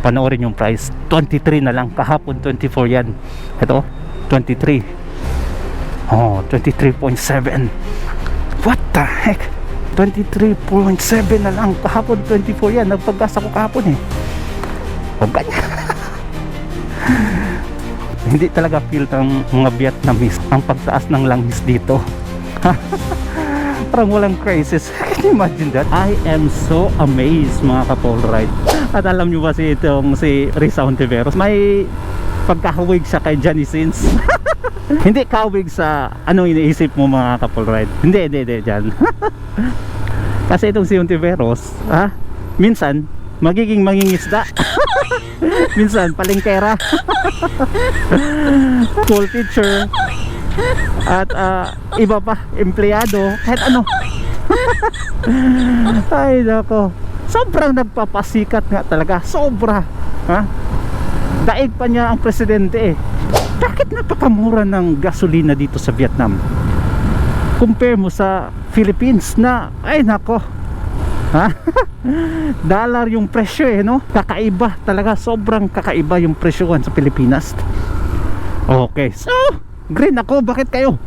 panoorin yung price. 23 na lang, kahapon 24 yan. Ito 23. Oh, 23.7. What the heck, 23.7 na lang, kahapon 24 yan. Nagpaggas ako kahapon eh. Huwag ganyan. Hindi talaga feel ng mga Vietnamese ang pagtaas ng langis dito. Parang walang crisis. Can you imagine that? I am so amazed mga ka-Polride. At alam nyo ba si Risa Hontiveros, may pagkahawig siya kay Johnny Sins. Hindi kahawig sa anong iniisip mo mga ka-Polride. Hindi dyan. Kasi itong si Hontiveros, minsan magiging mangingisda. Minsan palengkera. School teacher. At iba pa, empleyado, kahit ano. Ay nako, sobrang nagpapasikat nga talaga. Sobra. Daig pa niya ang presidente eh. Bakit napakamura ng gasolina dito sa Vietnam? Compare mo sa Philippines na, ay nako, dollar yung presyo eh, no? Kakaiba talaga, sobrang kakaiba yung presyohan sa Pilipinas. Okay, so green ako, bakit kayo?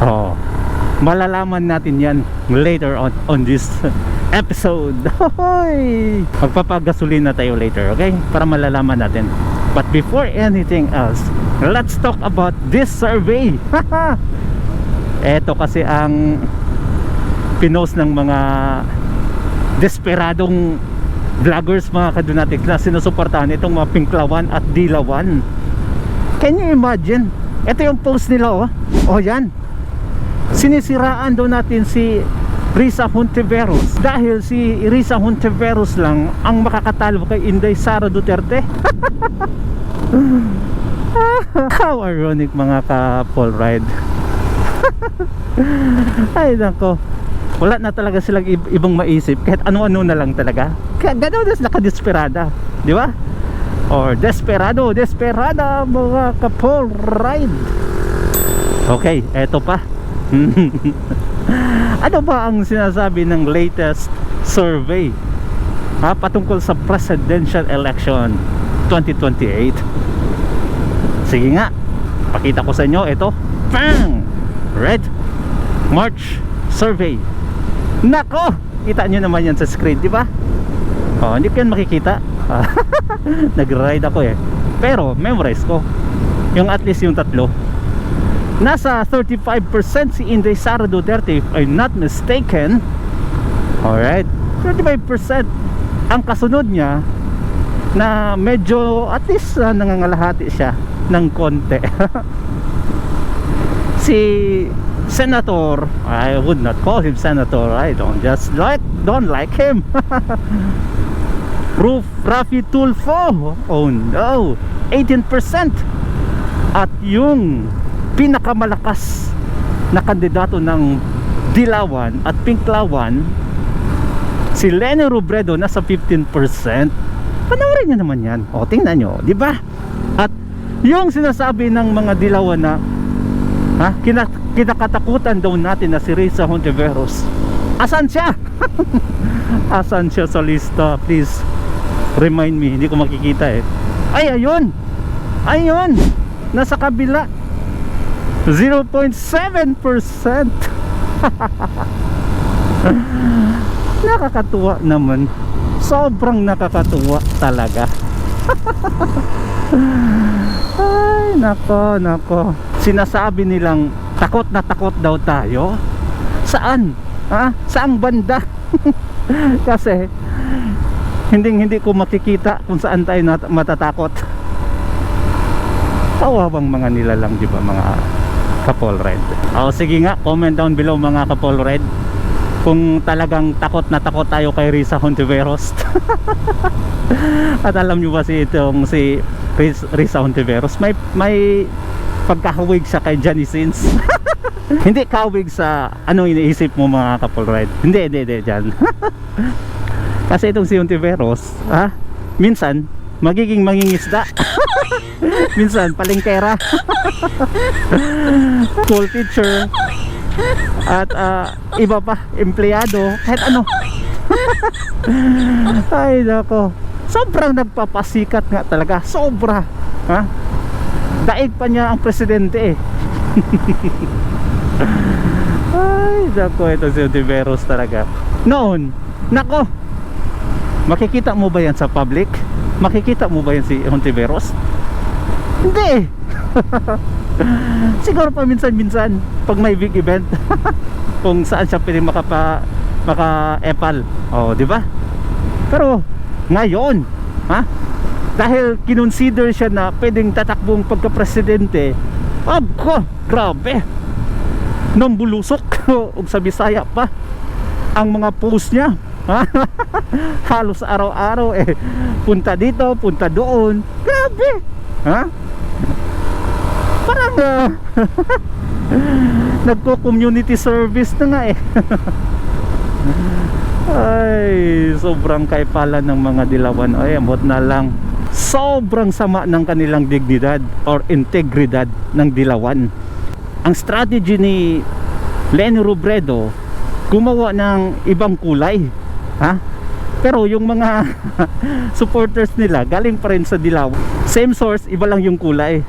Oh, malalaman natin yan later on this episode. Magpapagasolina tayo later, okay? Para malalaman natin. But before anything else, let's talk about this survey. Eto kasi ang pinost ng mga desperadong vloggers, mga kadunatik, na sinusuportahan itong mga Pinklawan at Dilawan. Can you imagine? Ito yung post nila, oh. Oh, yan. Sinisiraan daw natin si Risa Hontiveros dahil si Risa Hontiveros lang ang makakatalo kay Inday Sara Duterte. How ironic mga ka-Polride. Ay nako, wala na talaga silang ibang maisip, kahit ano-ano na lang talaga. Kaya gano'n na sila ka-desperada, di ba? Or desperada mga ka-Polride. Okay, eto pa. Ano ba ang sinasabi ng latest survey patungkol sa presidential election 2028? Sige nga, pakita ko sa inyo. Ito, bang! Red March survey. Nako, kita nyo naman yan sa screen, di ba? Oh, hindi ko yan makikita. Nag-ride ako eh, pero memorize ko yung at least yung tatlo. Nasa 35% si Inday Sara Duterte, if I'm not mistaken. Alright, 35%. Ang kasunod niya na medyo at least nangangalahati siya ng konti. Si Senator, I would not call him Senator, I don't like him. Raffy Tulfo, oh no, 18%. At yung pinakamalakas na kandidato ng Dilawan at Pinklawan, si Leni Robredo, nasa 15%. Panoorin nyo naman yan. O, tingnan nyo, di ba? At yung sinasabi ng mga Dilawan na kinakatakutan daw natin na si Risa Hontiveros, asan siya? Asan siya sa lista? Please remind me, hindi ko makikita eh. Ay, ayun, nasa kabila, 0.7%. Nakakatuwa naman, sobrang nakakatuwa talaga. Ay nako, sinasabi nilang takot na takot daw tayo. Saan? Saang banda? Kasi hindi ko makikita kung saan tayo matatakot. Kawawang mga nilalang, di ba mga ka-Polride? O sige nga, comment down below mga ka-Polride kung talagang takot na takot tayo kay Risa Hontiveros. At alam nyo ba si Risa Hontiveros, may pagkahawig siya kay Johnny Sins. Hindi kahawig sa anong iniisip mo mga ka-Polride. Hindi dyan. Kasi itong si Hontiveros, minsan magiging mangingisda. Minsan palengkera. School teacher. At iba pa, empleyado, kahit ano. Ay nako, sobrang nagpapasikat nga talaga, sobra, ha? Daig pa niya ang presidente eh. Ay nako, ito si Hontiveros talaga. Noon, nako, makikita mo ba yan sa public? Makikita mo ba yan si Hontiveros? Hindi. Siguro pa minsan-minsan pag may big event kung saan siya pwede maka-epal. Oh, di ba? Pero ngayon, ha? Dahil kinonsider siya na pwedeng tatakbong pagka-presidente, ako, grabe. Nambulusok ug sa Bisaya pa ang mga post niya. Halos araw-araw eh, punta dito, punta doon. Grabe, ha? Parang nagko-community service na nga eh. Ay, sobrang kaipalan ng mga dilawan. Ay, amot na lang, sobrang sama ng kanilang dignidad or integridad ng dilawan. Ang strategy ni Leni Robredo, gumawa ng ibang kulay, ha? Pero yung mga supporters nila galing pa rin sa dilaw. Same source, iba lang yung kulay.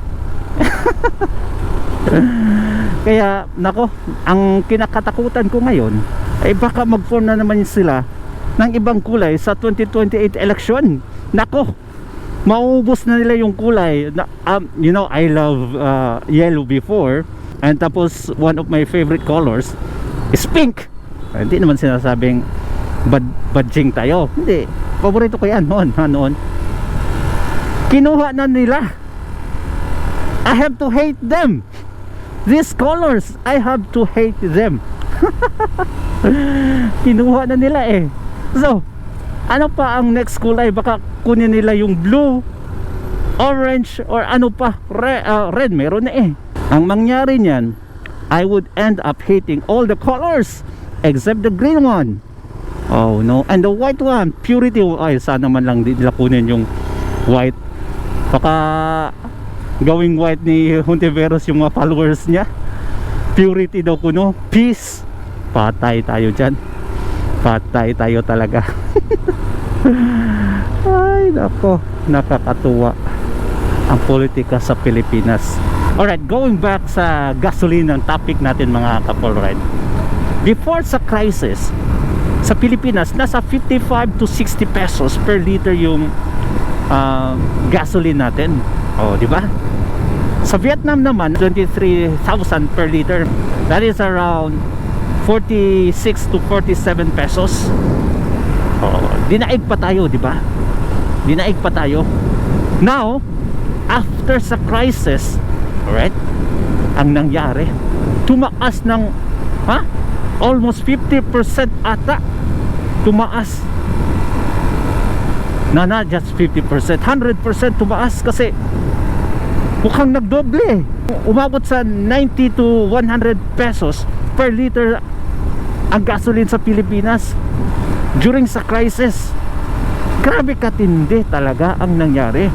Kaya nako, ang kinakatakutan ko ngayon ay baka mag-form na naman sila ng ibang kulay sa 2028 election. Nako, maubos na nila yung kulay na, you know, I love yellow before, and tapos one of my favorite colors is pink. Hindi naman sinasabing badjing tayo, hindi, paborito ko yan noon. Kinuha na nila. I have to hate them. These colors, I have to hate them. Kinuha na nila eh. So, ano pa ang next kulay? Baka kunin nila yung blue, orange, or ano pa, red, meron na eh. Ang mangyari niyan, I would end up hating all the colors except the green one. Oh no, and the white one, purity. Ay, sana man lang nila kunin yung white. Baka gawing white ni Hontiveros yung mga followers niya. Purity daw kuno, peace. Patay tayo dyan. Patay tayo talaga. Ay nako, nakakatuwa ang politika sa Pilipinas. Alright, going back sa gasoline ng topic natin mga kapolred. Before sa crisis, sa Pilipinas nasa 55 to 60 pesos per liter yung gasoline natin. Oh, di ba? Sa Vietnam naman 23,000 per liter. That is around 46 to 47 pesos. Oh, dinaig pa tayo, di ba? Dinaig pa tayo. Now, after sa crisis, alright, ang nangyari, tumaas ng almost 50% ata. Tumaas. Not just 50%, 100% tumaas kasi mukhang nagdoble. Umabot sa 90 to 100 pesos per liter ang gasoline sa Pilipinas during sa crisis. Grabe katindi talaga ang nangyari.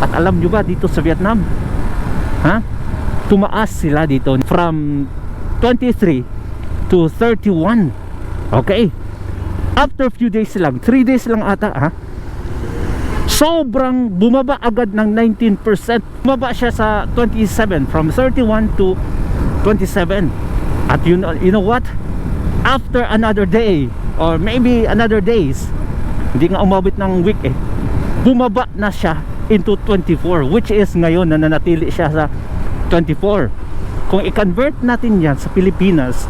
At alam nyo ba dito sa Vietnam, tumaas sila dito from 23 to 31. Okay, after few days lang, 3 days lang ata, sobrang bumaba agad ng 19%. Bumaba siya sa 27, from 31 to 27. At you know what? After another day or maybe another days, hindi nga umabot ng week bumaba na siya into 24, which is ngayon nananatili siya sa 24. Kung i-convert natin yan sa Pilipinas,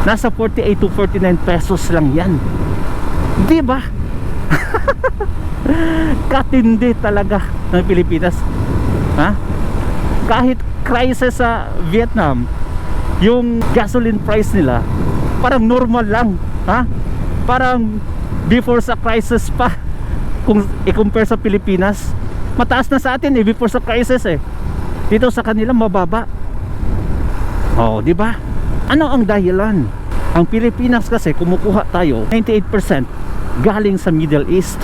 nasa 48 to 49 pesos lang yan. Di ba? Katindi talaga ng Pilipinas. Kahit crisis sa Vietnam, yung gasoline price nila parang normal lang, parang before sa crisis pa. Kung i-compare sa Pilipinas, mataas na sa atin before sa crisis dito sa kanila mababa. Oh, di ba? Ano ang dahilan? Ang Pilipinas kasi kumukuha tayo 98% galing sa Middle East,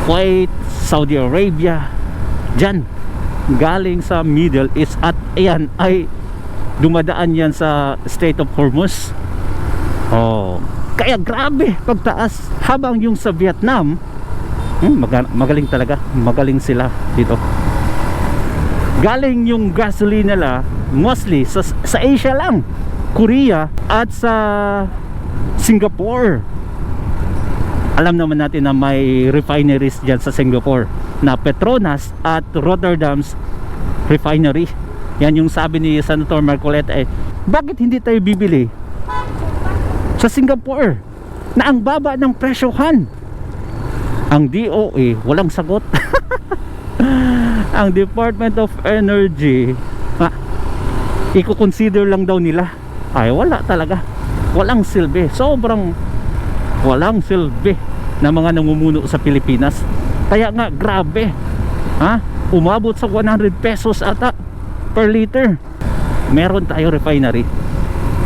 Kuwait, Saudi Arabia, dyan galing sa Middle East. At ayan ay dumadaan yan sa Strait of Hormuz. Oh, Kaya grabe pagtaas. Habang yung sa Vietnam, magaling talaga, magaling sila dito. Galing yung gasoline nila mostly sa Asia lang, Korea at sa Singapore. Alam naman natin na may refineries dyan sa Singapore na Petronas at Rotterdam's refinery. Yan yung sabi ni Senator Marcoleta, bakit hindi tayo bibili sa Singapore na ang baba ng presyohan? Ang DOE walang sagot. Ang Department of Energy i-consider lang daw nila. Ay wala talaga, walang silbi, sobrang walang silbi na mga namumuno sa Pilipinas. Kaya nga grabe, umabot sa 100 pesos ata per liter. Meron tayo refinery,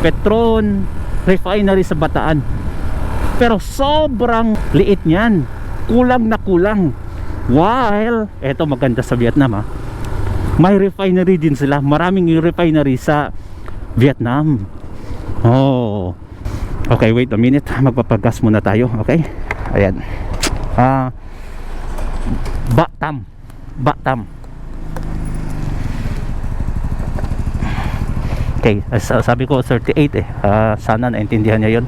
Petron refinery sa Bataan, pero sobrang liit niyan, kulang na kulang. While eto maganda sa Vietnam, may refinery din sila, maraming refinery sa Vietnam. Oh, okay, wait a minute, magpapagas muna tayo. Okay, ayan. Batam. Okay, sabi ko 38 sana naintindihan niya yun.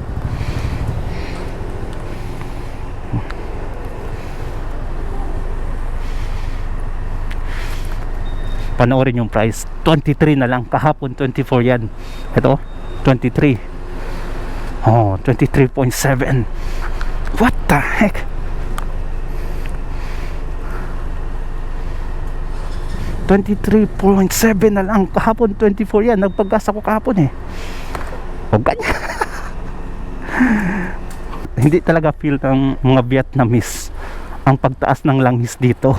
Panoorin yung price, 23 na lang. Kahapon 24 yan. Ito 23. 23.7. What the heck? 23.7 na lang. Kahapon 24 yan. Nagpaggas ako kahapon o ganyan. Hindi talaga feel ng mga Vietnamese ang pagtaas ng langis dito.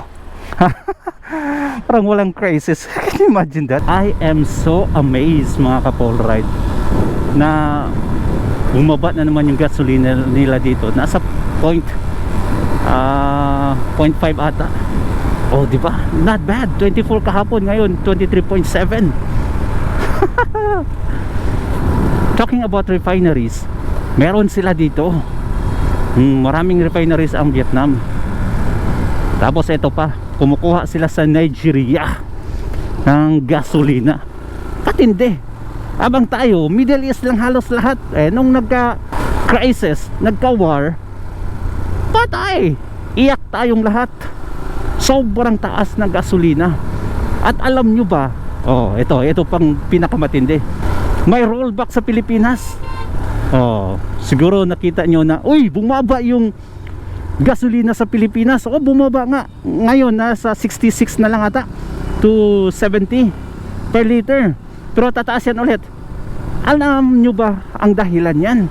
Parang walang crisis. Can you imagine that? I am so amazed mga ka-Paulride na bumaba na naman yung gasolina nila dito. Nasa 0.5 ata. Oh, di ba? Not bad. 24 kahapon, ngayon 23.7. Talking about refineries, meron sila dito. Maraming refineries ang Vietnam. Tapos ito pa, kumukuha sila sa Nigeria ng gasolina. Patindi. Abang tayo, Middle East lang halos lahat. Nung nagka-crisis, nagka-war, patay. Iyak tayong lahat. Sobrang taas ng gasolina. At alam nyo ba, ito pang pinakamatindi, may rollback sa Pilipinas. Siguro nakita nyo na, uy, bumaba yung gasolina sa Pilipinas. Bumaba nga. Ngayon nasa 66 na lang ata to 70 per liter. Pero tataas yan ulit. Alam nyo ba ang dahilan yan?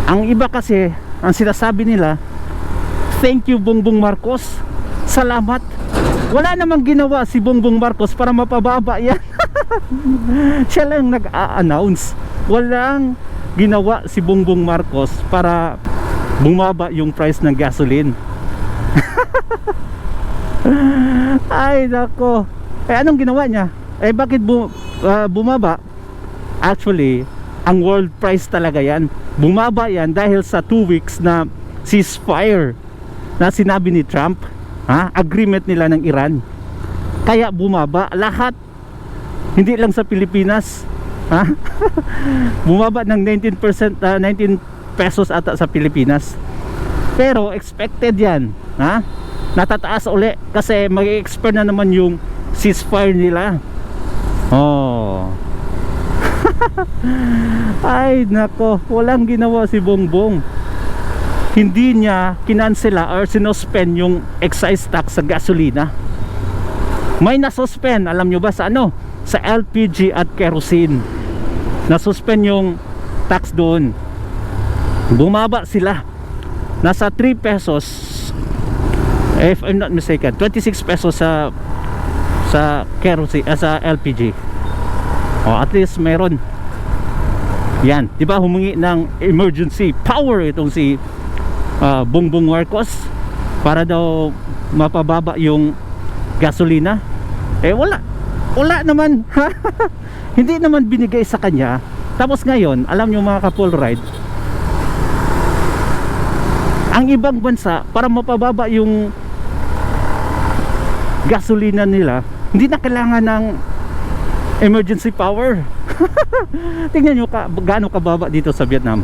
Ang iba kasi, ang sinasabi nila, thank you Bongbong Marcos, salamat. Wala namang ginawa si Bongbong Marcos para mapababa yan. Siya lang nag-a-announce. Walang ginawa si Bongbong Marcos para bumaba yung price ng gasoline. Ay nako. Anong ginawa niya? Bakit bumaba? Actually, ang world price talaga yan. Bumaba yan dahil sa 2 weeks na ceasefire na sinabi ni Trump, agreement nila ng Iran. Kaya bumaba lahat, hindi lang sa Pilipinas. Bumaba ng 19%, 19 pesos ata sa Pilipinas. Pero expected yan, natataas uli kasi mag-expire na naman yung ceasefire nila. Ay nako, walang ginawa si Bongbong. Hindi niya kinansela or sinospend yung excise tax sa gasolina. May nasuspend, alam nyo ba sa ano? Sa LPG at kerosene. Nasuspend yung tax doon. Bumaba sila. Nasa 3 pesos, if I'm not mistaken, 26 pesos sa kerosene, sa LPG. At least meron. Yan, 'di ba, humingi ng emergency power itong si Bongbong Marcos para daw mapababa yung gasolina. Wala naman. Hindi naman binigay sa kanya. Tapos ngayon, alam nyo mga ka-Paulride, Ang ibang bansa, para mapababa yung gasolina nila, hindi na kailangan ng emergency power. Tingnan nyo gaano kababa dito sa Vietnam.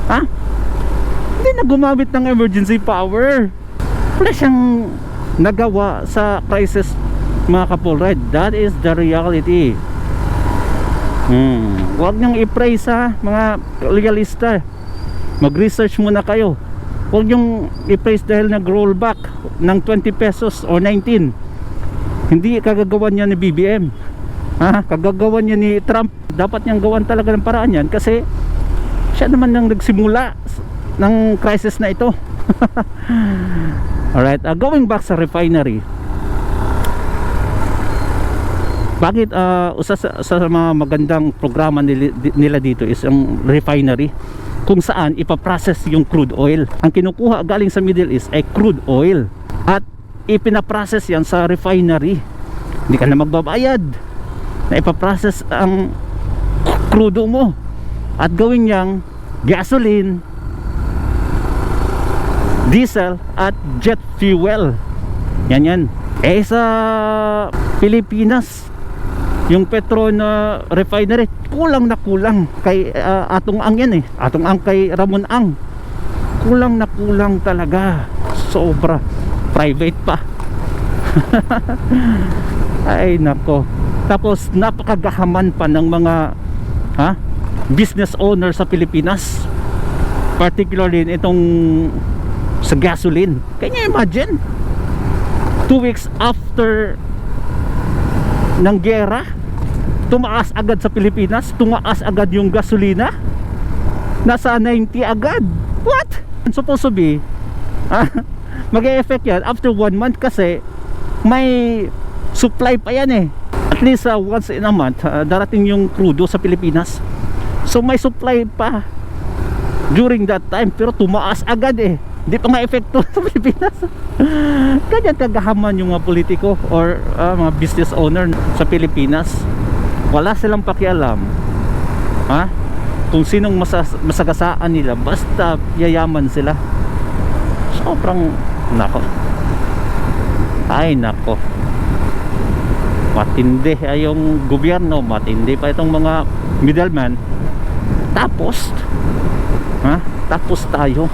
Ha? Hindi na gumamit ng emergency power. Wala siyang nagawa sa crisis, mga kapolride. That is the reality. Huwag niyong i-praise ha, mga legalista. Mag-research muna kayo. Huwag niyong i-praise dahil nag-rollback ng 20 pesos o 19. Hindi kagagawan niya ni BBM. Ha? Kagagawan niya ni Trump. Dapat niyang gawan talaga ng paraan yan kasi siya naman nang nagsimula ng crisis na ito. Alright, going back sa refinery. Bakit sa mga magandang programa nila dito is ang refinery kung saan ipaprocess yung crude oil. Ang kinukuha galing sa Middle East ay crude oil at ipinaprocess yan sa refinery. Hindi ka na magbabayad na ipaprocess ang crudo mo at gawin niyang gasoline, diesel at jet fuel. Yan. Sa Pilipinas, yung Petron refinery kulang na kulang kay Atong Ang yan Atong Ang kay Ramon Ang. Kulang na kulang talaga. Sobra. Private pa. Ay nako. Tapos napakagahaman pa ng mga business owner sa Pilipinas, particularly itong sa gasoline. Can you imagine 2 weeks after ng gera, tumaas agad sa Pilipinas, tumaas agad yung gasolina, nasa 90 agad. What? Supposed to be mag-e-effect yan after 1 month kasi may supply pa yan at least once in a month darating yung crudo sa Pilipinas, so may supply pa during that time, pero tumaas agad hindi pa nga epekto sa Pilipinas. Ganyan kagahaman yung mga politiko or mga business owner sa Pilipinas. Wala silang pakialam kung sinong masagasaan nila, basta yayaman sila. Sobrang nako. Ay nako, matindi yung gobyerno, matindi pa itong mga middleman. Tapos tapos tayo,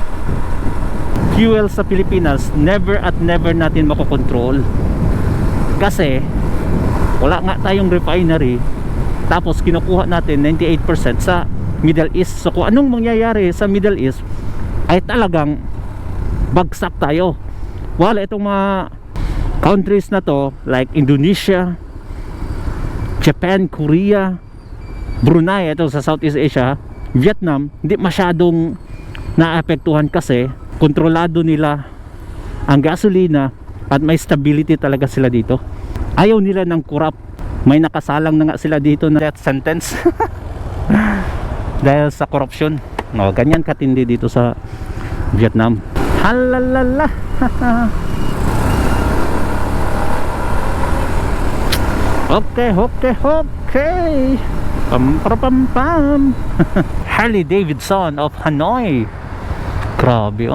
fuel sa Pilipinas, never at never natin makokontrol kasi wala nga tayong refinery. Tapos kinukuha natin 98% sa Middle East. So kung anong mangyayari sa Middle East ay talagang bagsak tayo. Wala itong mga countries na to like Indonesia, Japan, Korea, Brunei, ito sa Southeast Asia, Vietnam, hindi masyadong naapektuhan kasi kontrolado nila ang gasolina at may stability talaga sila dito. Ayaw nila ng corrupt. May nakasalang na nga sila dito na death sentence dahil sa corruption. Ganyan katindi dito sa Vietnam. Halalala. Okay. Pam. Harley Davidson of Hanoi. Grabe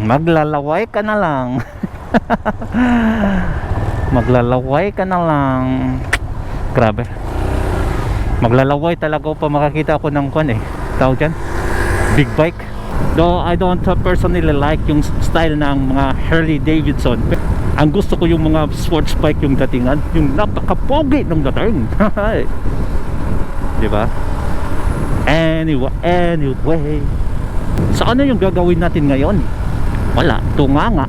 maglalaway ka na lang. Maglalaway ka na lang. Grabe. Maglalaway talaga pa makakita ako ng tawag dyan, big bike. Though I don't personally like yung style ng mga Harley Davidson. Ang gusto ko yung mga sports bike yung datingan, yung napakapogi ng dating. Diba? Anyway. So ano yung gagawin natin ngayon? Wala, tunganga.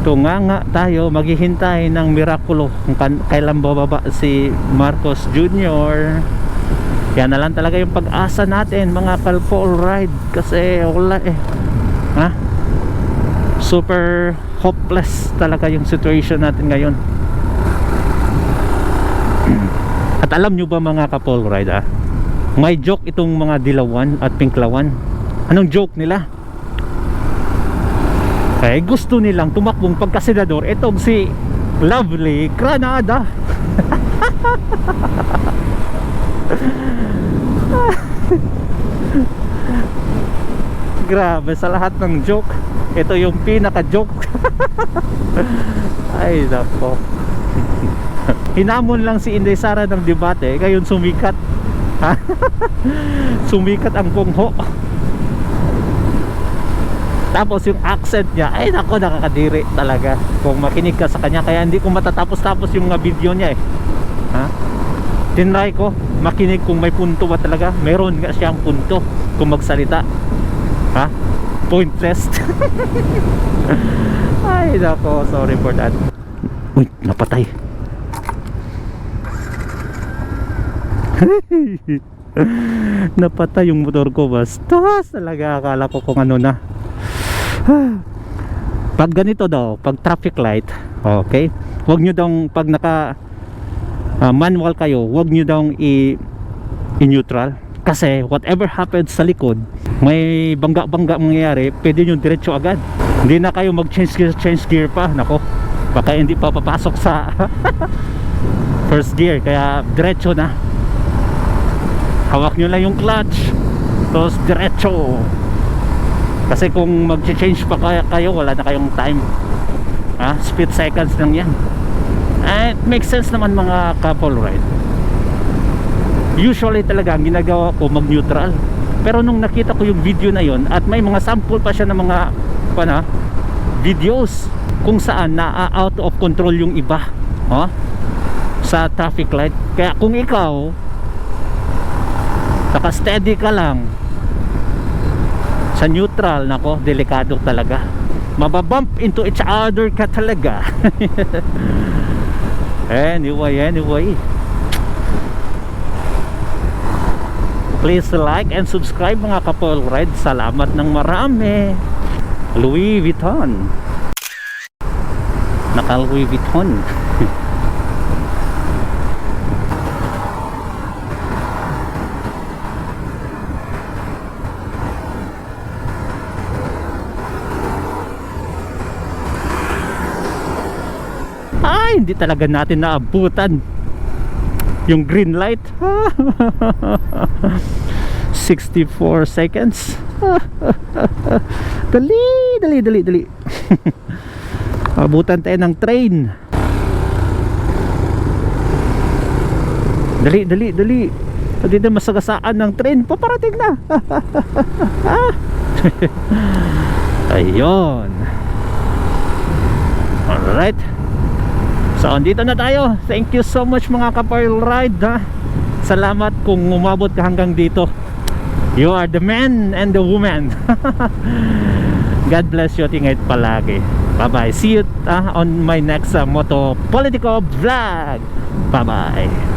Tunganga tayo, maghihintay ng mirakulo kung kailan bababa si Marcos Jr. Yan na lang talaga yung pag-asa natin, mga Kalpol Ride, kasi wala super hopeless talaga yung situation natin ngayon. At alam nyo ba mga Kapol Ride, may joke itong mga Dilawan at Pinklawan. Anong joke nila? Gusto nilang tumakbong pagkasenador itong si Lovely Granada. Grabe, sa lahat ng joke, ito yung pinaka-joke. Ay, nako. Hinamon lang si Inday Sara ng debate, ngayon sumikat. Sumikat ang Kungho. Tapos yung accent niya, ay nako, nakakadiri talaga kung makinig ka sa kanya. Kaya hindi ko matatapos-tapos yung video niya eh. Ha? Tinry ko makinig kung may punto ba talaga. Meron nga siyang punto kung magsalita. Ha? Pointless. Ay nako, sorry for that. Uy, napatay. Napatay yung motor ko. Basta talaga akala ko kung ano na. Pag ganito daw, pag traffic light, okay, huwag nyo daw, pag naka manual kayo, huwag nyo daw i-neutral, kasi whatever happens sa likod, may bangga-bangga mangyayari, pwede nyo diretso agad. Hindi na kayo mag-change gear pa. Nako, baka hindi pa papasok sa first gear, kaya diretso na. Hawak nyo lang yung clutch, tapos diretso. Kasi kung mag-change pa kayo, wala na kayong time. Split seconds lang yan. It makes sense naman mga couple ride. Usually talaga ang ginagawa ko mag-neutral. Pero nung nakita ko yung video na yon, at may mga sample pa siya ng mga videos kung saan na out of control yung iba sa traffic light. Kaya kung ikaw naka-steady ka lang sa neutral, nako, delikado talaga. Mababump into each other ka talaga. Anyway. Please like and subscribe mga couple ride. Salamat ng marami. Louis Vuitton. Naka Louis Vuitton. Ay, hindi talaga natin naabutan yung green light. 64 seconds. Dali. Abutan tayo ng train. Dali. Hindi na masagasaan ng train. Paparating na. Ayun. Alright. So, andito na tayo. Thank you so much mga couple ride, Salamat kung umabot ka hanggang dito. You are the man and the woman. God bless you at ingat palagi. Bye bye. See you on my next Moto Politico vlog. Bye bye.